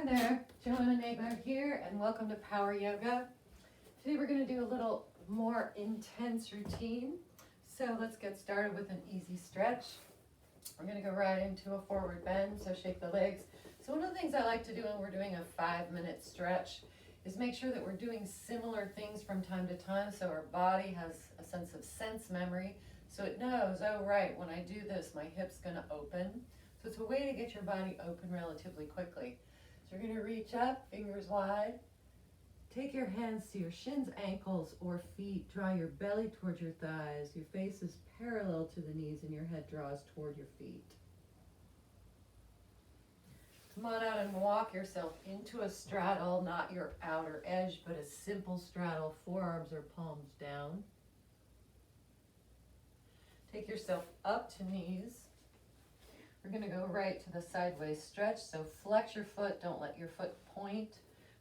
Hi there, Joanna Nagler here, and welcome to Power Yoga. Today we're going to do a little more intense routine. So let's get started with an easy stretch. We're going to go right into a forward bend, so shake the legs. So one of the things I like to do when we're doing a 5-minute stretch is make sure that we're doing similar things from time to time so our body has a sense of sense memory. So it knows, oh right, when I do this, my hip's going to open. So it's a way to get your body open relatively quickly. So you're going to reach up, fingers wide. Take your hands to your shins, ankles, or feet. Draw your belly towards your thighs. Your face is parallel to the knees and your head draws toward your feet. Come on out and walk yourself into a straddle, not your outer edge, but a simple straddle, forearms or palms down. Take yourself up to knees. We're going to go right to the sideways stretch, so flex your foot, don't let your foot point.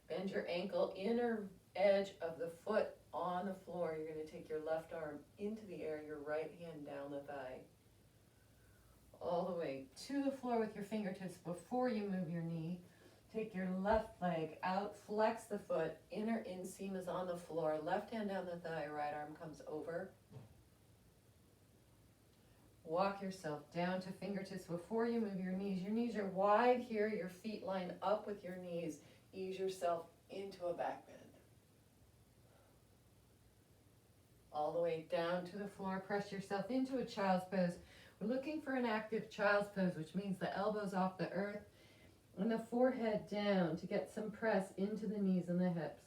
Bend your ankle, inner edge of the foot on the floor. You're going to take your left arm into the air, your right hand down the thigh. All the way to the floor with your fingertips before you move your knee. Take your left leg out, flex the foot, inner inseam is on the floor, left hand down the thigh, right arm comes over. Walk yourself down to fingertips before you move your knees. Your knees are wide here, your feet line up with your knees. Ease yourself into a back bend. All the way down to the floor, press yourself into a child's pose. We're looking for an active child's pose, which means the elbows off the earth and the forehead down to get some press into the knees and the hips.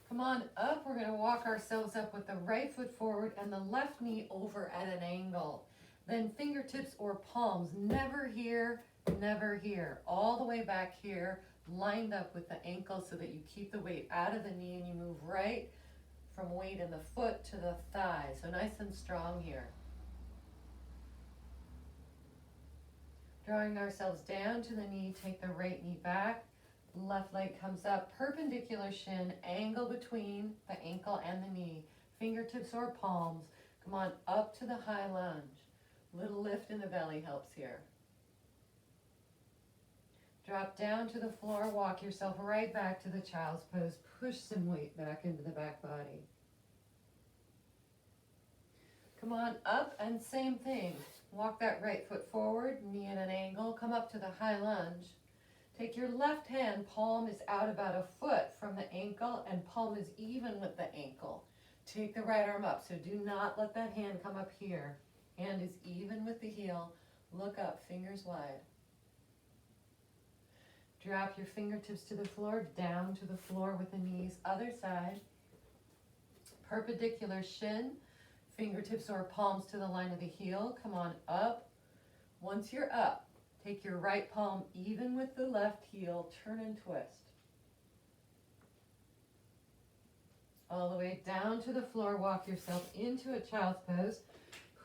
Come on up, we're going to walk ourselves up with the right foot forward and the left knee over at an angle. Then fingertips or palms, never here, never here. All the way back here, lined up with the ankle so that you keep the weight out of the knee and you move right from weight in the foot to the thigh. So nice and strong here. Drawing ourselves down to the knee, take the right knee back. Left leg comes up, perpendicular shin, angle between the ankle and the knee. Fingertips or palms. Come on up to the high lunge. Little lift in the belly helps here. Drop down to the floor, walk yourself right back to the child's pose. Push some weight back into the back body. Come on up and same thing. Walk that right foot forward, knee at an angle, come up to the high lunge. Take your left hand, palm is out about a foot from the ankle and palm is even with the ankle. Take the right arm up, so do not let that hand come up here. Hand is even with the heel. Look up, fingers wide. Drop your fingertips to the floor, down to the floor with the knees. Other side. Perpendicular shin, fingertips or palms to the line of the heel. Come on up. Once you're up, take your right palm even with the left heel, turn and twist. All the way down to the floor, walk yourself into a child's pose.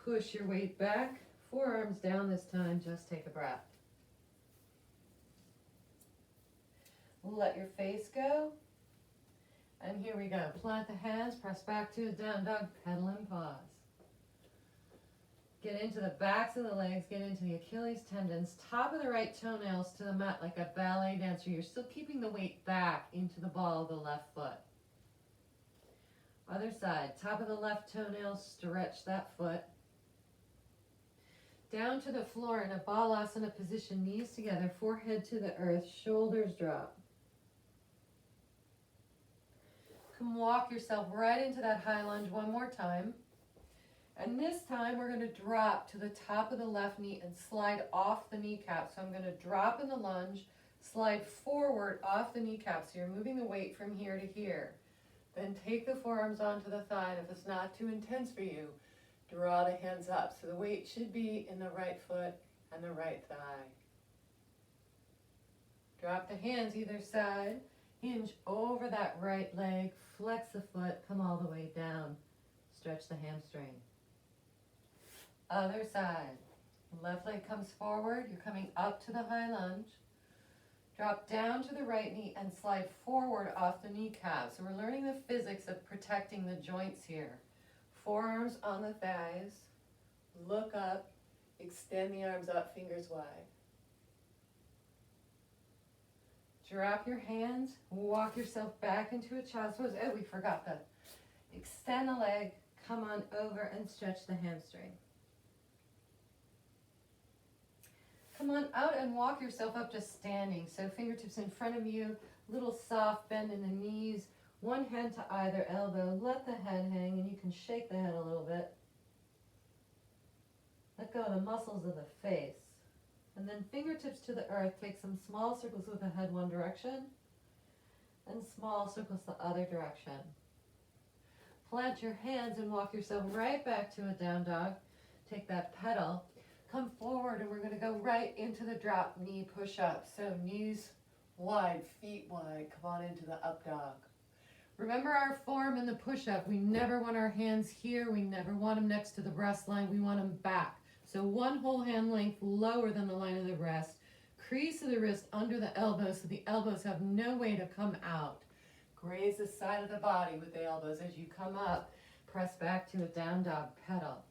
Push your weight back, forearms down this time, just take a breath. Let your face go. And here we go. Plant the hands, press back to a down dog, pedal and pause. Get into the backs of the legs, get into the Achilles tendons, top of the right toenails to the mat like a ballet dancer. You're still keeping the weight back into the ball of the left foot. Other side, top of the left toenail, stretch that foot. Down to the floor in a balasana position, knees together, forehead to the earth, shoulders drop. Come walk yourself right into that high lunge one more time. And this time we're going to drop to the top of the left knee and slide off the kneecap. So I'm going to drop in the lunge, slide forward off the kneecap. So you're moving the weight from here to here. Then take the forearms onto the thigh. And if it's not too intense for you, draw the hands up. So the weight should be in the right foot and the right thigh. Drop the hands either side. Hinge over that right leg. Flex the foot. Come all the way down. Stretch the hamstring. Other side. Left leg comes forward. You're coming up to the high lunge. Drop down to the right knee and slide forward off the kneecap. So we're learning the physics of protecting the joints here. Forearms on the thighs. Look up. Extend the arms up, fingers wide. Drop your hands, walk yourself back into a child's pose. Oh, we forgot the extend the leg, come on over and stretch the hamstring. Come on out and walk yourself up just standing. So fingertips in front of you, little soft bend in the knees, one hand to either elbow. Let the head hang and you can shake the head a little bit. Let go of the muscles of the face. And then fingertips to the earth. Take some small circles with the head one direction and small circles the other direction. Plant your hands and walk yourself right back to a down dog. Take that pedal. Come forward and we're going to go right into the drop knee push-up. So knees wide, feet wide. Come on into the up dog. Remember our form in the push-up. We never want our hands here. We never want them next to the breast line. We want them back. So one whole hand length lower than the line of the breast. Crease of the wrist under the elbow so the elbows have no way to come out. Graze the side of the body with the elbows. As you come up, press back to a down dog pedal.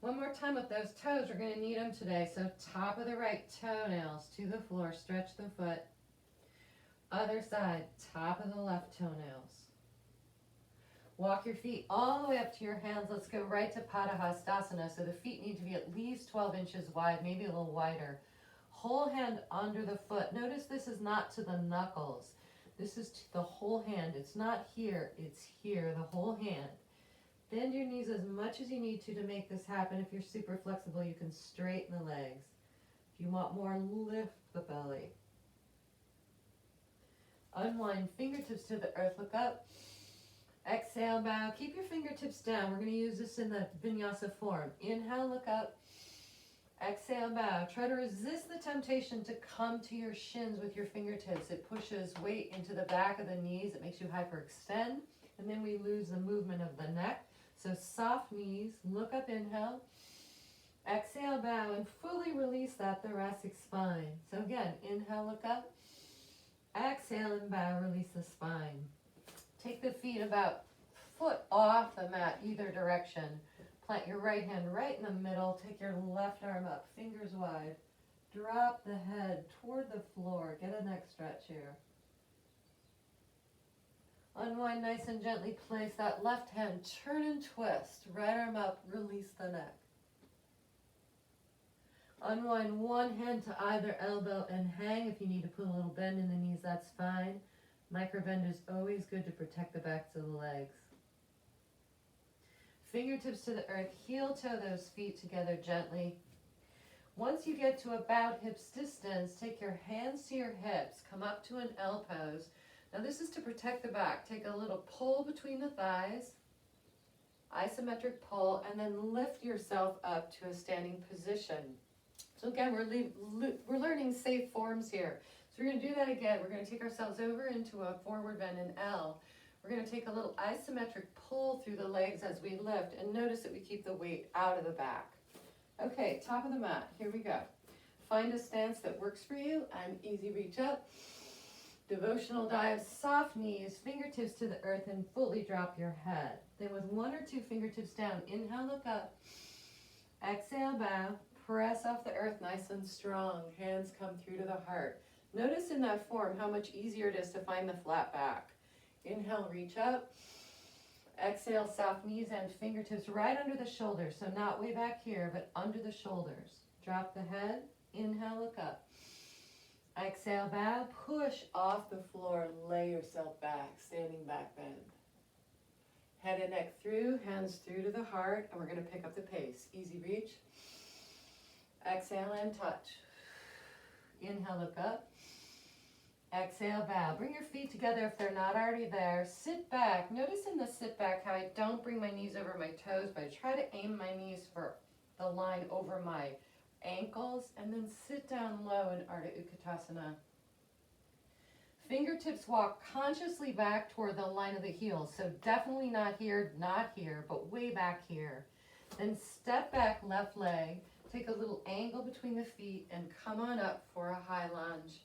One more time with those toes. We're going to need them today. So top of the right toenails to the floor. Stretch the foot. Other side, top of the left toenails. Walk your feet all the way up to your hands. Let's go right to vashistasana. So the feet need to be at least 12 inches wide, maybe a little wider. Whole hand under the foot. Notice this is not to the knuckles. This is to the whole hand. It's not here, it's here, the whole hand. Bend your knees as much as you need to make this happen. If you're super flexible, you can straighten the legs. If you want more, lift the belly. Unwind fingertips to the earth. Look up. Exhale, bow. Keep your fingertips down. We're going to use this in the vinyasa form. Inhale, look up. Exhale, bow. Try to resist the temptation to come to your shins with your fingertips. It pushes weight into the back of the knees. It makes you hyperextend. And then we lose the movement of the neck. So soft knees. Look up, inhale. Exhale, bow. And fully release that thoracic spine. So again, inhale, look up. Exhale and bow. Release the spine. Take the feet about foot off the mat, either direction. Plant your right hand right in the middle. Take your left arm up, fingers wide. Drop the head toward the floor. Get a neck stretch here. Unwind nice and gently. Place that left hand. Turn and twist. Right arm up. Release the neck. Unwind one hand to either elbow and hang. If you need to put a little bend in the knees, that's fine. Microbend is always good to protect the backs of the legs. Fingertips to the earth, heel toe those feet together gently. Once you get to about hips distance, take your hands to your hips, come up to an L pose. Now this is to protect the back. Take a little pull between the thighs, isometric pull, and then lift yourself up to a standing position. So again, we're learning safe forms here. So we're going to do that again. We're going to take ourselves over into a forward bend in L. We're going to take a little isometric pull through the legs as we lift, and notice that we keep the weight out of the back. Okay, top of the mat. Here we go. Find a stance that works for you. And easy reach up. Devotional dive, soft knees, fingertips to the earth, and fully drop your head. Then with one or two fingertips down, inhale, look up. Exhale, bow. Press off the earth nice and strong. Hands come through to the heart. Notice in that form how much easier it is to find the flat back. Inhale, reach up. Exhale, soft knees and fingertips right under the shoulders. So not way back here, but under the shoulders. Drop the head. Inhale, look up. Exhale, bow. Push off the floor. Lay yourself back. Standing back bend. Head and neck through. Hands through to the heart. And we're going to pick up the pace. Easy reach. Exhale and touch. Inhale, look up. Exhale, bow. Bring your feet together if they're not already there. Sit back. Notice in the sit back how I don't bring my knees over my toes, but I try to aim my knees for the line over my ankles, and then sit down low in Ardha Utkatasana. Fingertips walk consciously back toward the line of the heels. So definitely not here, but way back here. Then step back, left leg. Take a little angle between the feet and come on up for a high lunge.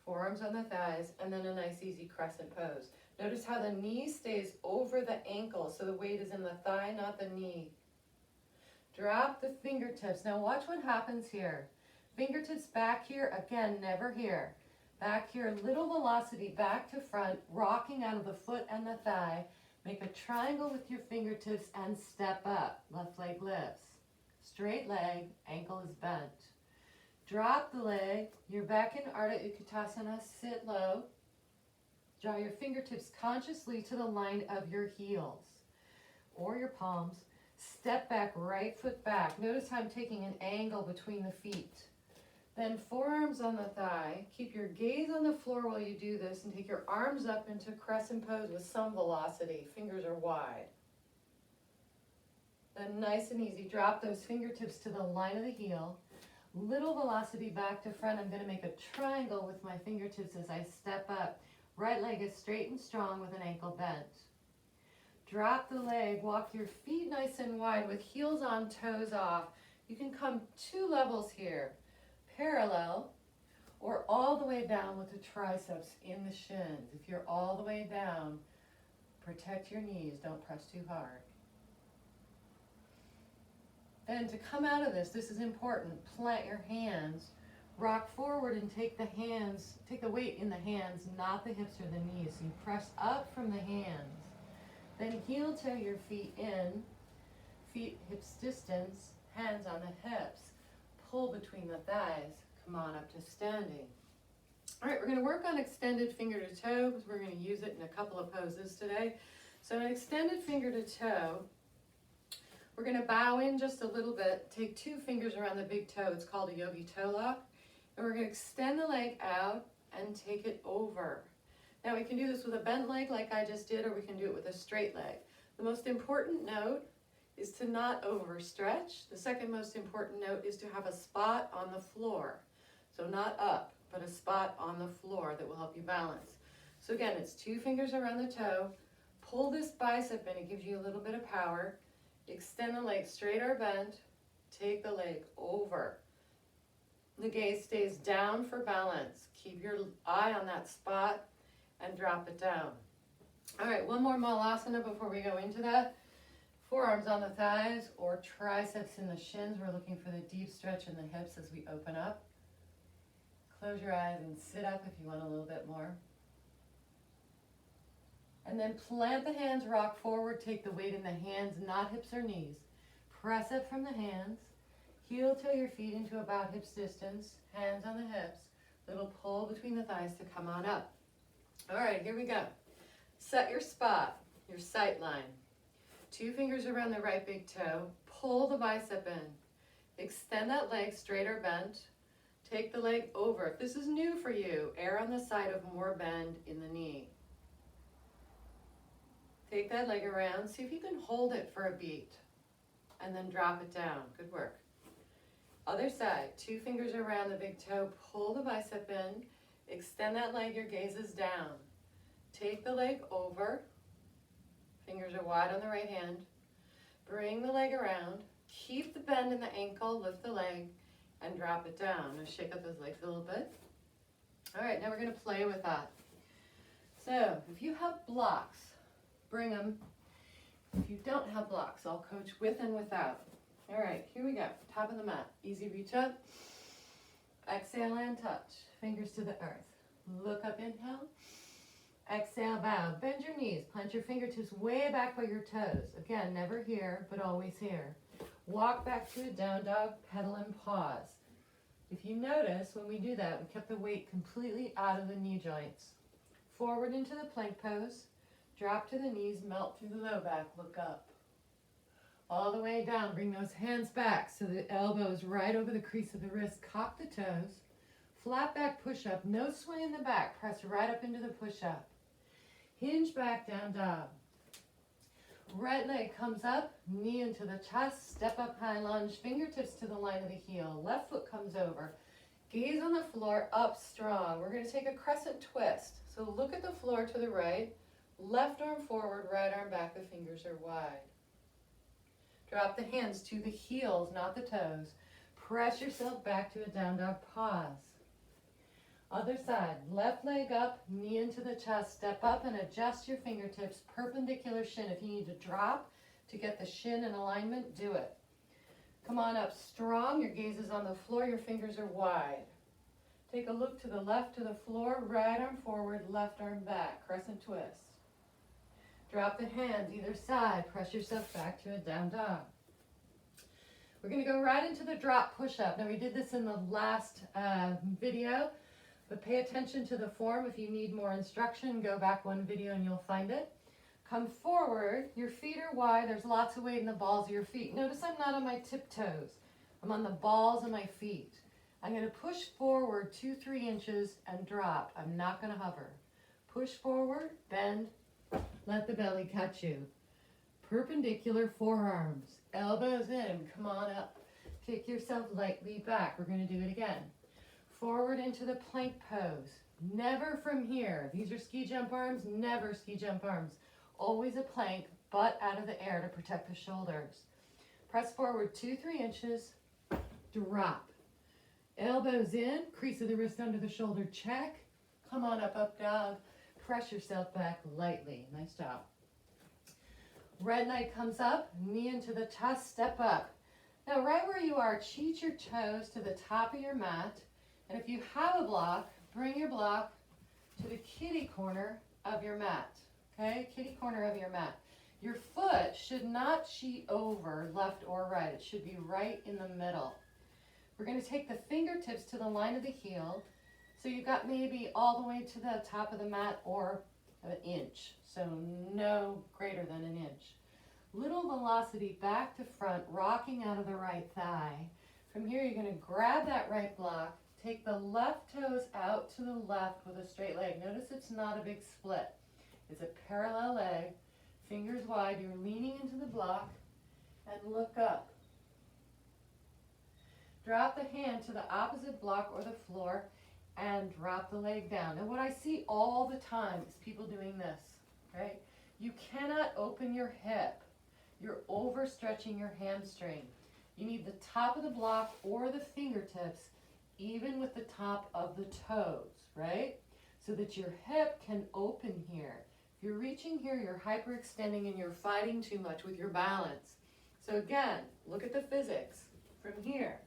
Forearms on the thighs, and then a nice easy crescent pose. Notice how the knee stays over the ankle, so the weight is in the thigh, not the knee. Drop the fingertips. Now watch what happens here. Fingertips back here, again, never here. Back here, little velocity back to front, rocking out of the foot and the thigh. Make a triangle with your fingertips and step up. Left leg lifts. Straight leg, ankle is bent. Drop the leg. You're back in Ardha Utkatasana. Sit low. Draw your fingertips consciously to the line of your heels or your palms. Step back, right foot back. Notice how I'm taking an angle between the feet. Then forearms on the thigh. Keep your gaze on the floor while you do this and take your arms up into crescent pose with some velocity. Fingers are wide. Then nice and easy, drop those fingertips to the line of the heel. Little velocity back to front. I'm going to make a triangle with my fingertips as I step up. Right leg is straight and strong with an ankle bent. Drop the leg, walk your feet nice and wide with heels on, toes off. You can come 2 levels here. Parallel or all the way down with the triceps in the shins. If you're all the way down, protect your knees, don't press too hard. Then to come out of this is important. Plant your hands, rock forward and take the weight in the hands, not the hips or the knees. So you press up from the hands. Then heel toe your feet in, feet hips distance, hands on the hips. Pull between the thighs. Come on up to standing. All right, we're going to work on extended finger to toe because we're going to use it in a couple of poses today. So an extended finger to toe, we're going to bow in just a little bit, take 2 fingers around the big toe. It's called a yogi toe lock. And we're going to extend the leg out and take it over. Now we can do this with a bent leg like I just did, or we can do it with a straight leg. The most important note is to not overstretch. The second most important note is to have a spot on the floor. So not up, but a spot on the floor that will help you balance. So again, it's 2 fingers around the toe. Pull this bicep in, it gives you a little bit of power. Extend the leg straight or bent. Take the leg over. The gaze stays down for balance. Keep your eye on that spot and drop it down. All right, one more malasana before we go into that. Forearms on the thighs or triceps in the shins. We're looking for the deep stretch in the hips as we open up. Close your eyes and sit up if you want a little bit more. And then plant the hands, rock forward, take the weight in the hands, not hips or knees. Press up from the hands. Heel toe your feet into about hips distance. Hands on the hips. Little pull between the thighs to come on up. All right, here we go. Set your spot, your sight line. 2 fingers around the right big toe. Pull the bicep in. Extend that leg straight or bent. Take the leg over. If this is new for you, err on the side of more bend in the knee. Take that leg around. See if you can hold it for a beat. And then drop it down. Good work. Other side. 2 fingers around the big toe. Pull the bicep in. Extend that leg. Your gaze is down. Take the leg over. Fingers are wide on the right hand. Bring the leg around. Keep the bend in the ankle. Lift the leg and drop it down. Now shake up those legs a little bit. All right, now we're going to play with that. So if you have blocks, bring them. If you don't have blocks, I'll coach with and without. All right, here we go. Top of the mat. Easy reach up. Exhale and touch. Fingers to the earth. Look up, inhale. Exhale, bow. Bend your knees. Plant your fingertips way back by your toes. Again, never here, but always here. Walk back to a down dog, pedal and pause. If you notice, when we do that, we kept the weight completely out of the knee joints. Forward into the plank pose. Drop to the knees, melt through the low back, look up. All the way down, bring those hands back so the elbow is right over the crease of the wrist. Cock the toes. Flat back push-up, no sway in the back. Press right up into the push-up. Hinge back, down dog. Right leg comes up, knee into the chest, step up, high lunge, fingertips to the line of the heel. Left foot comes over. Gaze on the floor, up strong. We're going to take a crescent twist. So look at the floor to the right. Left arm forward, right arm back, the fingers are wide. Drop the hands to the heels, not the toes. Press yourself back to a down dog, pause. Other side, left leg up, knee into the chest, step up and adjust your fingertips, perpendicular shin. If you need to drop to get the shin in alignment, do it. Come on up strong, your gaze is on the floor, your fingers are wide. Take a look to the left to the floor, right arm forward, left arm back, crescent twist. Drop the hands either side, press yourself back to a down dog. We're going to go right into the drop push-up. Now we did this in the last video, but pay attention to the form. If you need more instruction, go back one video and you'll find it. Come forward, your feet are wide, there's lots of weight in the balls of your feet. Notice I'm not on my tiptoes, I'm on the balls of my feet. I'm going to push forward 2-3 inches and drop. I'm not going to hover. Push forward, bend, let the belly catch you. Perpendicular forearms, elbows in, come on up. Take yourself lightly back. We're going to do it again. Forward into the plank pose. Never from here. These are ski jump arms, never ski jump arms. Always a plank, butt out of the air to protect the shoulders. Press forward 2-3 inches, drop. Elbows in, crease of the wrist under the shoulder, check. Come on up, up dog. Press yourself back lightly. Nice job. Red light comes up, knee into the chest, step up. Now right where you are, cheat your toes to the top of your mat. And if you have a block, bring your block to the kitty corner of your mat. Okay, kitty corner of your mat. Your foot should not cheat over left or right. It should be right in the middle. We're going to take the fingertips to the line of the heel. So you've got maybe all the way to the top of the mat or an inch. So no greater than an inch. Little velocity back to front, rocking out of the right thigh. From here, you're going to grab that right block, take the left toes out to the left with a straight leg. Notice it's not a big split. It's a parallel leg, fingers wide. You're leaning into the block and look up. Drop the hand to the opposite block or the floor and drop the leg down. Now what I see all the time is people doing this, okay? You cannot open your hip. You're overstretching your hamstring. You need the top of the block or the fingertips, even with the top of the toes, right? So that your hip can open here. If you're reaching here, you're hyperextending and you're fighting too much with your balance. So again, look at the physics. From here,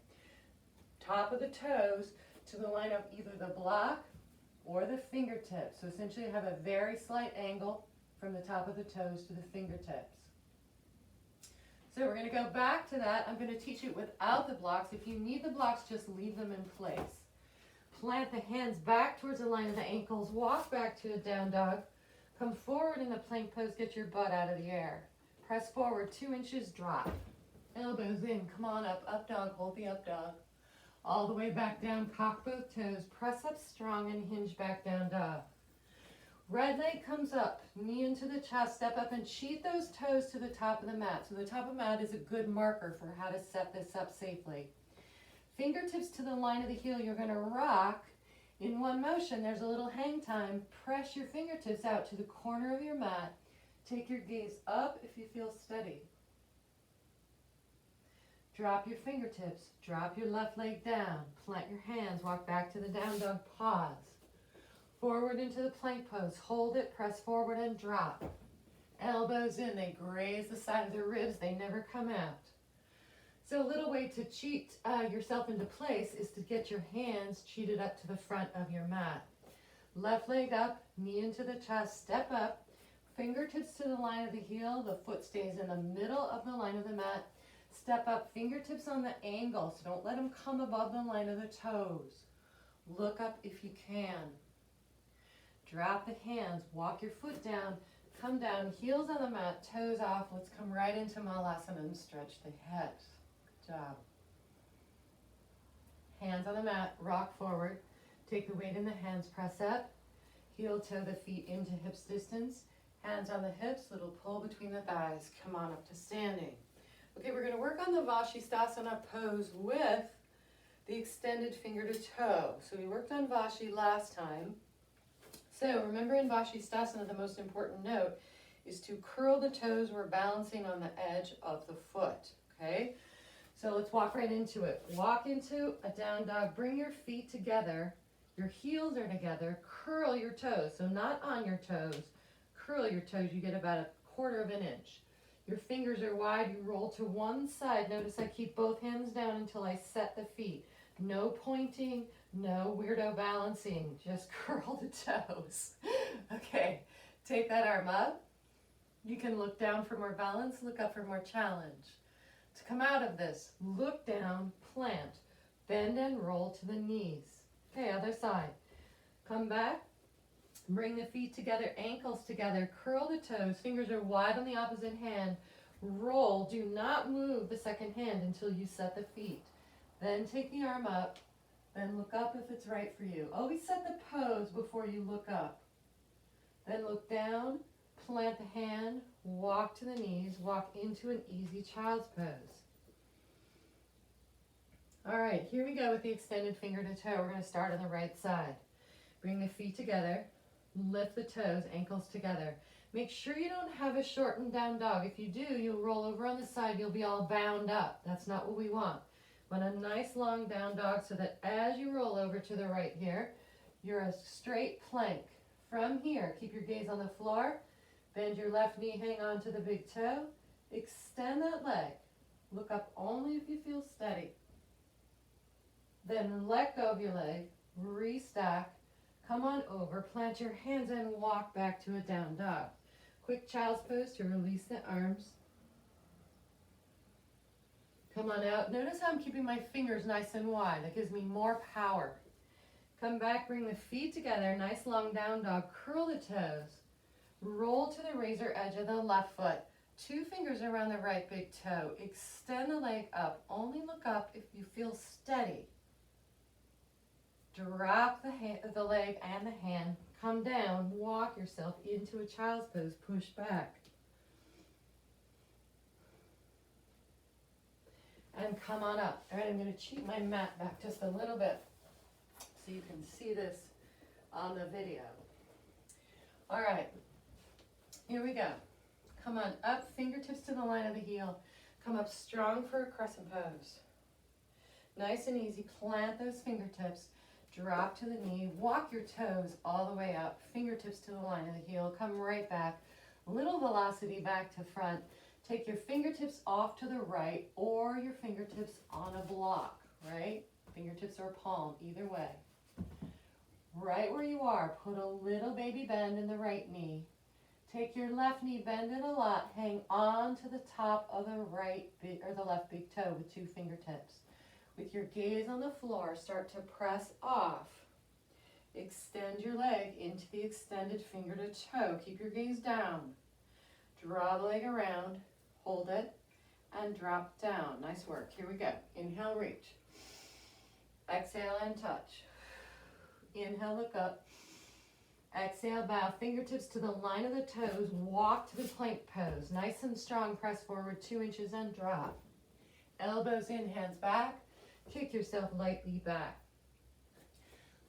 top of the toes to the line of either the block or the fingertips. So essentially you have a very slight angle from the top of the toes to the fingertips. So we're going to go back to that. I'm going to teach it without the blocks. If you need the blocks, just leave them in place. Plant the hands back towards the line of the ankles. Walk back to a down dog. Come forward in the plank pose. Get your butt out of the air. Press forward 2 inches, drop. Elbows in. Come on up. Up dog. Hold the up dog. All the way back down. Cock both toes. Press up strong and hinge back down dog. Red leg comes up, knee into the chest, step up and cheat those toes to the top of the mat. So the top of the mat is a good marker for how to set this up safely. Fingertips to the line of the heel. You're going to rock in one motion. There's a little hang time. Press your fingertips out to the corner of your mat. Take your gaze up if you feel steady. Drop your fingertips. Drop your left leg down. Plant your hands. Walk back to the down dog. Pause. Forward into the plank pose. Hold it, press forward and drop. Elbows in, they graze the side of the ribs, they never come out. So a little way to cheat yourself into place is to get your hands cheated up to the front of your mat. Left leg up, knee into the chest, step up, fingertips to the line of the heel, the foot stays in the middle of the line of the mat. Step up, fingertips on the angle, so don't let them come above the line of the toes. Look up if you can. Drop the hands, walk your foot down, come down, heels on the mat, toes off. Let's come right into Malasana and stretch the head. Good job. Hands on the mat, rock forward. Take the weight in the hands, press up. Heel toe the feet into hips distance. Hands on the hips, little pull between the thighs. Come on up to standing. Okay, we're going to work on the vashistasana pose with the extended finger to toe. So we worked on vashi last time. So remember in vashistasana, the most important note is to curl the toes. We're balancing on the edge of the foot, okay? So let's walk right into it. Walk into a down dog. Bring your feet together. Your heels are together. Curl your toes. So not on your toes. Curl your toes. You get about 1/4 of an inch. Your fingers are wide. You roll to one side. Notice I keep both hands down until I set the feet. No pointing, no weirdo balancing, just curl the toes. Okay, take that arm up. You can look down for more balance, look up for more challenge. To come out of this, look down, plant, bend and roll to the knees. Okay, other side. Come back, bring the feet together, ankles together, curl the toes, fingers are wide on the opposite hand. Roll, do not move the second hand until you set the feet. Then take the arm up, then look up if it's right for you. Always set the pose before you look up. Then look down, plant the hand, walk to the knees, walk into an easy child's pose. All right, here we go with the extended finger to toe. We're going to start on the right side. Bring the feet together, lift the toes, ankles together. Make sure you don't have a shortened down dog. If you do, you'll roll over on the side, you'll be all bound up. That's not what we want. Want a nice long down dog so that as you roll over to the right here, you're a straight plank. From here, keep your gaze on the floor, bend your left knee, hang on to the big toe, extend that leg. Look up only if you feel steady. Then let go of your leg, restack, come on over, plant your hands and walk back to a down dog. Quick child's pose to release the arms. Come on out. Notice how I'm keeping my fingers nice and wide. That gives me more power. Come back, bring the feet together, nice long down dog, curl the toes. Roll to the razor edge of the left foot. 2 fingers around the right big toe. Extend the leg up. Only look up if you feel steady. Drop the leg and the hand. Come down, walk yourself into a child's pose, push back. And come on up. All right, I'm going to cheat my mat back just a little bit so you can see this on the video. All right, here we go. Come on up, fingertips to the line of the heel. Come up strong for a crescent pose. Nice and easy, plant those fingertips. Drop to the knee, walk your toes all the way up, fingertips to the line of the heel, come right back, little velocity back to front. Take your fingertips off to the right or your fingertips on a block, right? Fingertips or palm, either way. Right where you are, put a little baby bend in the right knee. Take your left knee, bend it a lot, hang on to the top of the the left big toe with 2 fingertips. With your gaze on the floor, start to press off. Extend your leg into the extended finger to toe. Keep your gaze down. Draw the leg around, hold it, and drop down. Nice work. Here we go. Inhale, reach. Exhale and touch. Inhale, look up. Exhale, bow. Fingertips to the line of the toes. Walk to the plank pose. Nice and strong. Press forward 2 inches and drop. Elbows in, hands back. Kick yourself lightly back.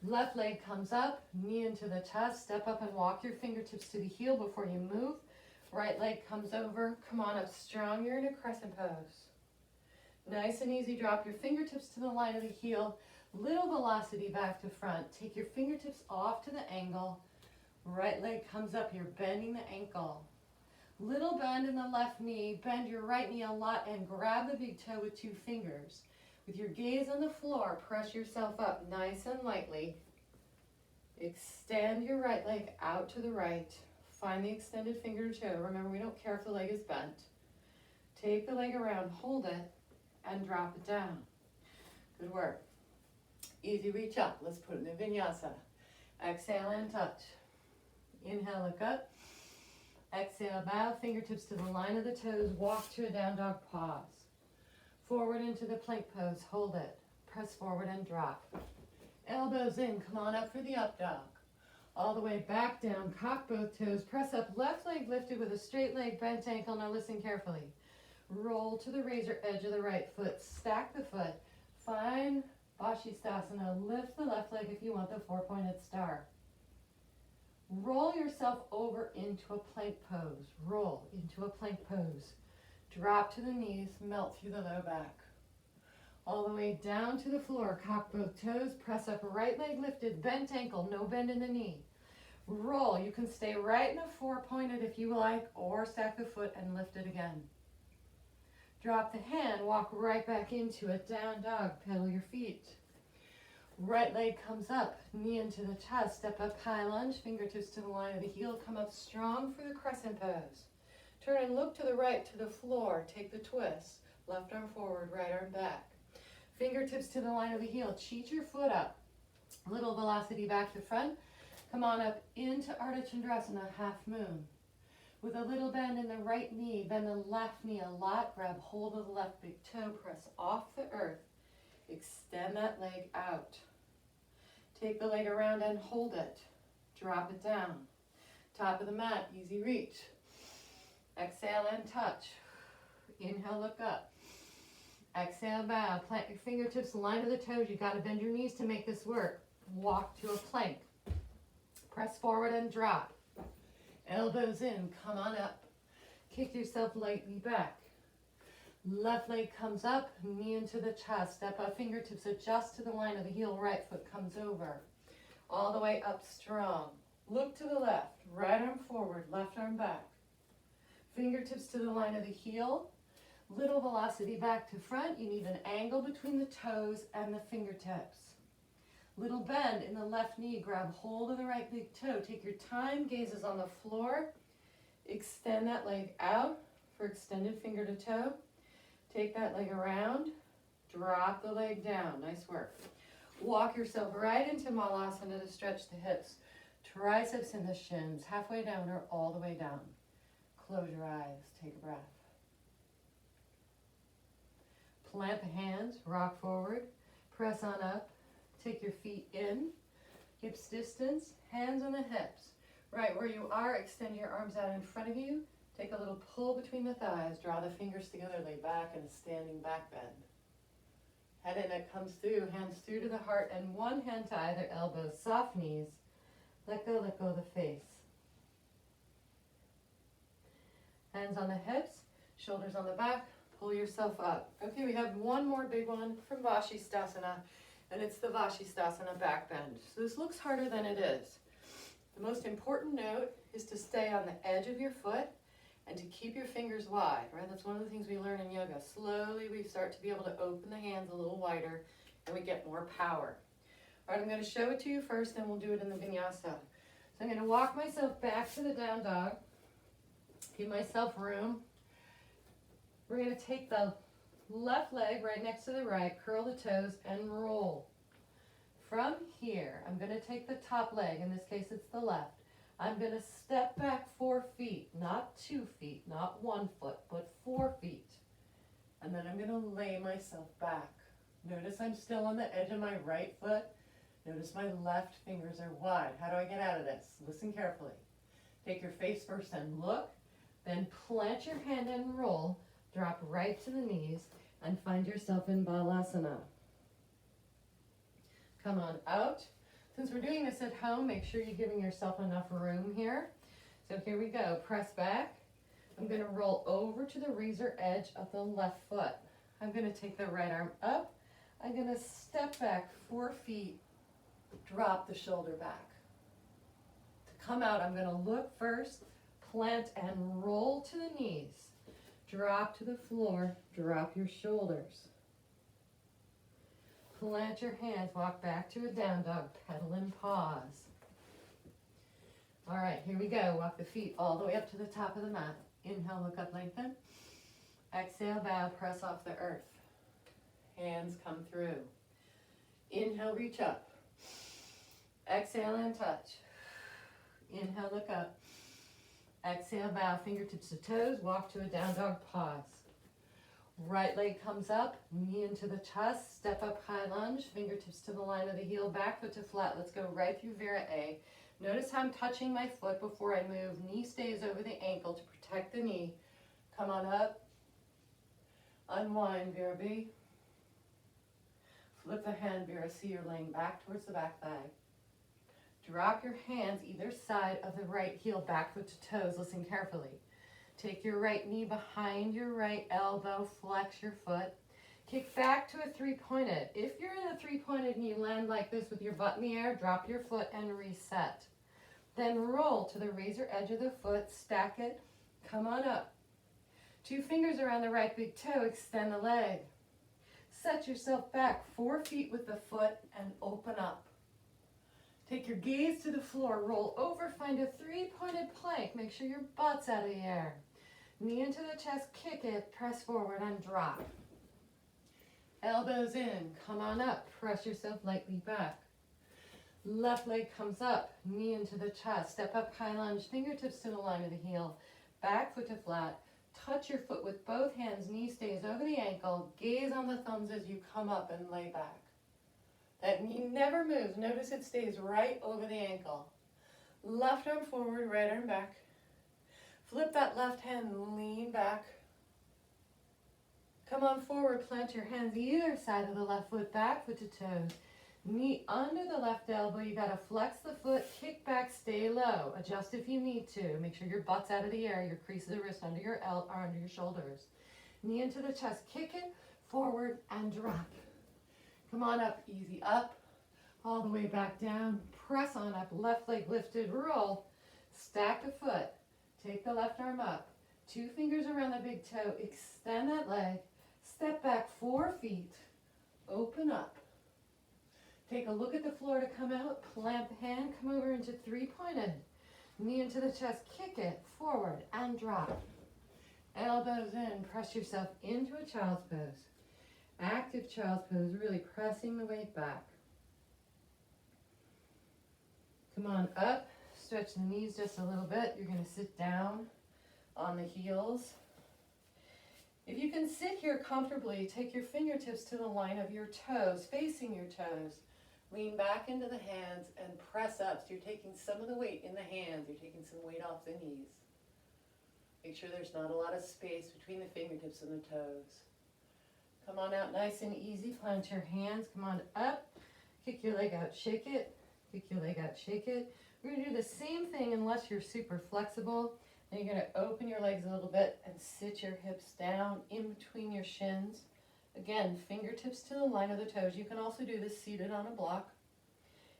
Left leg comes up, knee into the chest. Step up and walk your fingertips to the heel before you move. Right leg comes over. Come on up strong. You're in a crescent pose. Nice and easy. Drop your fingertips to the line of the heel. Little velocity back to front. Take your fingertips off to the angle. Right leg comes up. You're bending the ankle. Little bend in the left knee. Bend your right knee a lot and grab the big toe with 2 fingers. With your gaze on the floor, press yourself up nice and lightly. Extend your right leg out to the right. Find the extended finger to toe. Remember, we don't care if the leg is bent. Take the leg around, hold it, and drop it down. Good work. Easy reach up. Let's put it in vinyasa. Exhale and touch. Inhale, look up. Exhale, bow, fingertips to the line of the toes. Walk to a down dog, pause. Forward into the plank pose, hold it. Press forward and drop. Elbows in, come on up for the up dog. All the way back down, cock both toes. Press up, left leg lifted with a straight leg, bent ankle. Now listen carefully. Roll to the razor edge of the right foot. Stack the foot. Find vashistasana. Lift the left leg if you want the 4-pointed star. Roll yourself over into a plank pose. Roll into a plank pose. Drop to the knees, melt through the low back. All the way down to the floor, cock both toes, press up, right leg lifted, bent ankle, no bend in the knee. Roll, you can stay right in a 4-pointed if you like, or stack the foot and lift it again. Drop the hand, walk right back into it, down dog, pedal your feet. Right leg comes up, knee into the chest, step up, high lunge, fingertips to the line of the heel, come up strong for the crescent pose. Turn and look to the right, to the floor, take the twist, left arm forward, right arm back. Fingertips to the line of the heel, cheat your foot up, little velocity back to front, come on up into Ardha Chandrasana, half moon. With a little bend in the right knee, bend the left knee a lot, grab hold of the left big toe, press off the earth, extend that leg out. Take the leg around and hold it. Drop it down. Top of the mat, easy reach. Exhale and touch. Inhale, look up. Exhale, bow. Plant your fingertips, line of the toes. You got to bend your knees to make this work. Walk to a plank. Press forward and drop. Elbows in, come on up. Kick yourself lightly back. Left leg comes up, knee into the chest. Step up, fingertips adjust to the line of the heel. Right foot comes over. All the way up strong. Look to the left. Right arm forward, left arm back. Fingertips to the line of the heel. Little velocity back to front. You need an angle between the toes and the fingertips. Little bend in the left knee. Grab hold of the right big toe. Take your time. Gaze is on the floor. Extend that leg out for extended finger to toe. Take that leg around, drop the leg down. Nice work. Walk yourself right into Malasana to stretch the hips. Triceps in the shins, halfway down or all the way down. Close your eyes, take a breath. Plant the hands, rock forward, press on up. Take your feet in, hips distance, hands on the hips. Right where you are, extend your arms out in front of you. Take a little pull between the thighs, draw the fingers together, lay back in a standing back bend. Head and neck comes through, hands through to the heart, and one hand to either elbow, soft knees. Let go of the face. Hands on the hips, shoulders on the back, pull yourself up. Okay, we have one more big one from vashistasana, and it's the vashistasana back bend. So this looks harder than it is. The most important note is to stay on the edge of your foot and to keep your fingers wide, right? That's one of the things we learn in yoga. Slowly we start to be able to open the hands a little wider and we get more power. All right, I'm going to show it to you first, then we'll do it in the vinyasa. So I'm going to walk myself back to the down dog, give myself room. We're going to take the left leg right next to the right, curl the toes, and roll. From here, I'm going to take the top leg, in this case it's the left. I'm going to step back 4 feet, not 2 feet, not 1 foot, but 4 feet. And then I'm going to lay myself back. Notice I'm still on the edge of my right foot. Notice my left fingers are wide. How do I get out of this? Listen carefully. Take your face first and look, then plant your hand and roll. Drop right to the knees and find yourself in Balasana. Come on out. Since we're doing this at home, make sure you're giving yourself enough room here. So here we go. Press back. I'm going to roll over to the razor edge of the left foot. I'm going to take the right arm up. I'm going to step back 4 feet, drop the shoulder back. To come out, I'm going to look first, plant and roll to the knees. Drop to the floor, drop your shoulders. Plant your hands, walk back to a down dog, pedal and pause. All right, here we go. Walk the feet all the way up to the top of the mat. Inhale, look up, lengthen. Exhale, bow, press off the earth. Hands come through. Inhale, reach up. Exhale and touch. Inhale, look up. Exhale, bow, fingertips to toes, walk to a down dog, pause. Right leg comes up, knee into the chest, step up, high lunge, fingertips to the line of the heel, back foot to flat. Let's go right through Vera A. Notice how I'm touching my foot before I move. Knee stays over the ankle to protect the knee. Come on up. Unwind, Vera B. Flip the hand, Vera C. You're laying back towards the back thigh. Drop your hands either side of the right heel, back foot to toes. Listen carefully. Take your right knee behind your right elbow, flex your foot. Kick back to a three-pointed. If you're in a three-pointed and you land like this with your butt in the air, drop your foot and reset. Then roll to the razor edge of the foot, stack it, come on up. 2 fingers around the right big toe, extend the leg. Set yourself back 4 feet with the foot and open Take your gaze to the floor, roll over, find a three-pointed plank. Make sure your butt's out of the air. Knee into the chest, kick it, press forward and drop. Elbows in, come on up, press yourself lightly back. Left leg comes up, knee into the chest, step up, high lunge, fingertips to the line of the heel, back foot to flat. Touch your foot with both hands, knee stays over the ankle, gaze on the thumbs as you come up and lay back. That knee never moves, notice it stays right over the ankle. Left arm forward, right arm back. Flip that left hand, lean back. Come on forward, plant your hands either side of the left foot, back foot to toes. Knee under the left elbow, you gotta flex the foot, kick back, stay low. Adjust if you need to. Make sure your butt's out of the air, your crease of the wrist under your or under your shoulders. Knee into the chest, kick it, forward and drop. Come on up, easy up, all the way back down. Press on up, left leg lifted, roll. Stack the foot, take the left arm up. 2 fingers around the big toe, extend that leg. Step back 4 feet, open up. Take a look at the floor to come out, plant the hand, come over into three-pointed. Knee into the chest, kick it, forward and drop. Elbows in, press yourself into a child's pose. Active child's pose, really pressing the weight back. Come on up, stretch the knees just a little bit. You're gonna sit down on the heels. If you can sit here comfortably, take your fingertips to the line of your toes, facing your toes. Lean back into the hands and press up. So you're taking some of the weight in the hands. You're taking some weight off the knees. Make sure there's not a lot of space between the fingertips and the toes. Come on out nice and easy. Plant your hands. Come on up. Kick your leg out, shake it. Kick your leg out, shake it. We're going to do the same thing unless you're super flexible. Then you're going to open your legs a little bit and sit your hips down in between your shins. Again, fingertips to the line of the toes. You can also do this seated on a block.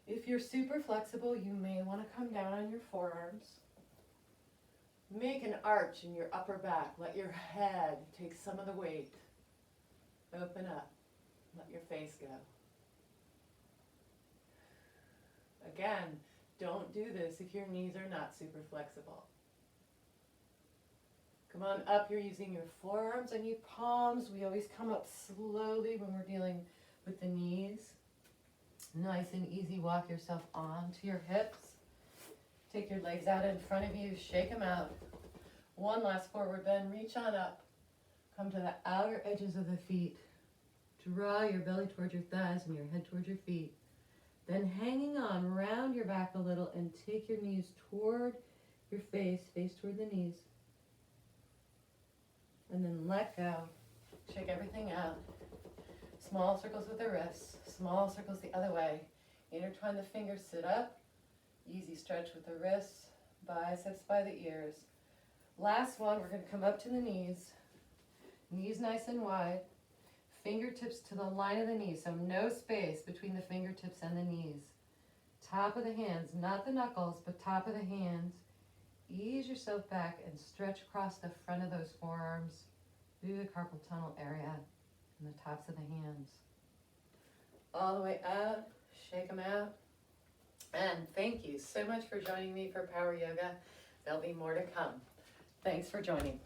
If you're super flexible, you may want to come down on your forearms. Make an arch in your upper back. Let your head take some of the weight. Open up. Let your face go. Again, don't do this if your knees are not super flexible. Come on up, you're using your forearms and your palms. We always come up slowly when we're dealing with the knees. Nice and easy, walk yourself onto your hips. Take your legs out in front of you, shake them out. One last forward bend, reach on up. Come to the outer edges of the feet. Draw your belly towards your thighs and your head towards your feet. Then hanging on, round your back a little and take your knees toward your face toward the knees. And then let go. Shake everything out. Small circles with the wrists. Small circles the other way. Intertwine the fingers, sit up. Easy stretch with the wrists. Biceps by the ears. Last one, we're going to come up to the knees. Knees nice and wide. Fingertips to the line of the knees, so no space between the fingertips and the knees. Top of the hands, not the knuckles, but top of the hands. Ease yourself back and stretch across the front of those forearms through the carpal tunnel area and the tops of the hands. All the way out, shake them out. And thank you so much for joining me for Power Yoga. There'll be more to come. Thanks for joining.